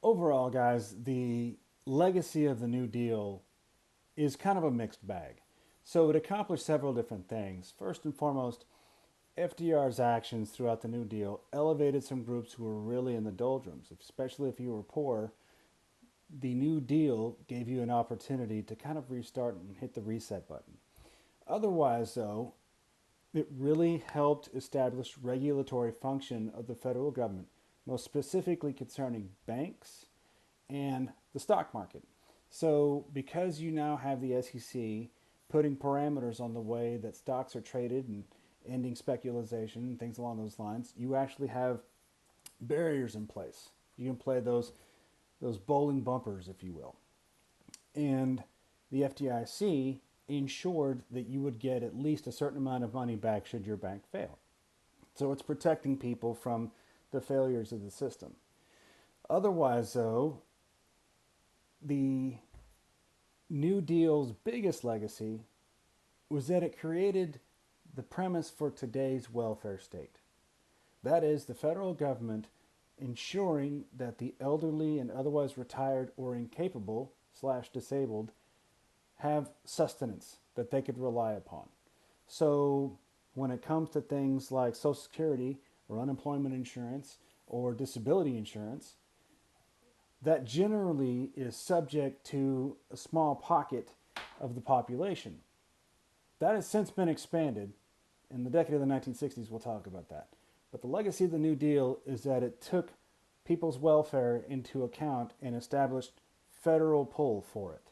Overall, guys, the legacy of the New Deal is kind of a mixed bag. So it accomplished several different things. First and foremost, FDR's actions throughout the New Deal elevated some groups who were really in the doldrums, especially if you were poor. The New Deal gave you an opportunity to kind of restart and hit the reset button. Otherwise, though, it really helped establish regulatory function of the federal government, most specifically concerning banks and the stock market. So, because you now have the SEC putting parameters on the way that stocks are traded and ending speculation and things along those lines, you actually have barriers in place. You can play those bowling bumpers, if you will. And the FDIC ensured that you would get at least a certain amount of money back should your bank fail. So it's protecting people from the failures of the system. Otherwise, though, the New Deal's biggest legacy was that it created the premise for today's welfare state. That is, the federal government ensuring that the elderly and otherwise retired or incapable slash disabled have sustenance that they could rely upon. So when it comes to things like Social Security or unemployment insurance or disability insurance, that generally is subject to a small pocket of the population. That has since been expanded. In the decade of the 1960s, we'll talk about that. But the legacy of the New Deal is that it took people's welfare into account and established federal pull for it.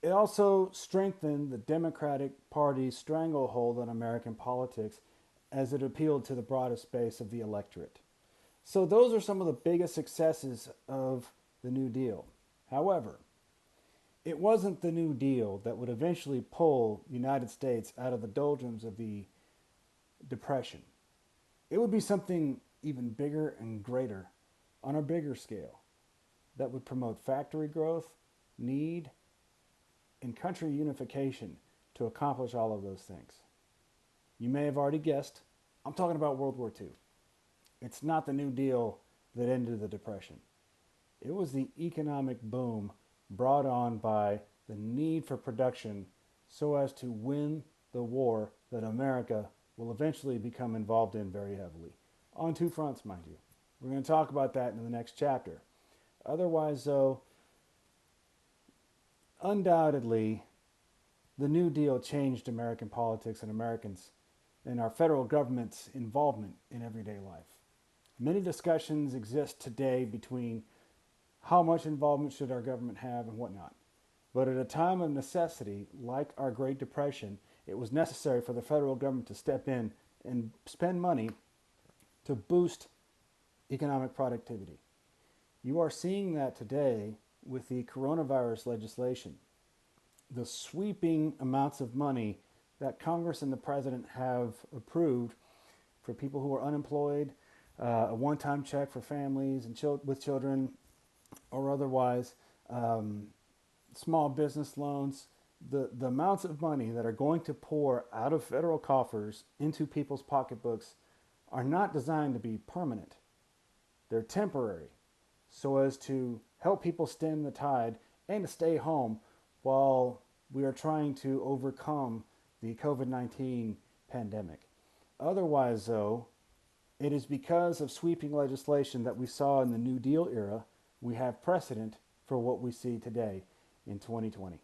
It also strengthened the Democratic Party's stranglehold on American politics as it appealed to the broadest base of the electorate. So, those are some of the biggest successes of the New Deal. However, it wasn't the New Deal that would eventually pull the United States out of the doldrums of the Depression. It would be something even bigger and greater on a bigger scale that would promote factory growth, need, and country unification to accomplish all of those things. You may have already guessed, I'm talking about World War II. It's not the New Deal that ended the Depression. It was the economic boom brought on by the need for production so as to win the war that America will eventually become involved in very heavily. On two fronts, mind you. We're going to talk about that in the next chapter. Otherwise, though, undoubtedly, the New Deal changed American politics and Americans and our federal government's involvement in everyday life. Many discussions exist today between how much involvement should our government have and whatnot. But at a time of necessity, like our Great Depression, it was necessary for the federal government to step in and spend money to boost economic productivity. You are seeing that today with the coronavirus legislation. The sweeping amounts of money that Congress and the President have approved for people who are unemployed, a one-time check for families and with children, or otherwise, small business loans, the amounts of money that are going to pour out of federal coffers into people's pocketbooks are not designed to be permanent. They're temporary, so as to help people stem the tide and to stay home while we are trying to overcome the COVID-19 pandemic. Otherwise, though, it is because of sweeping legislation that we saw in the New Deal era, we have precedent for what we see today in 2020.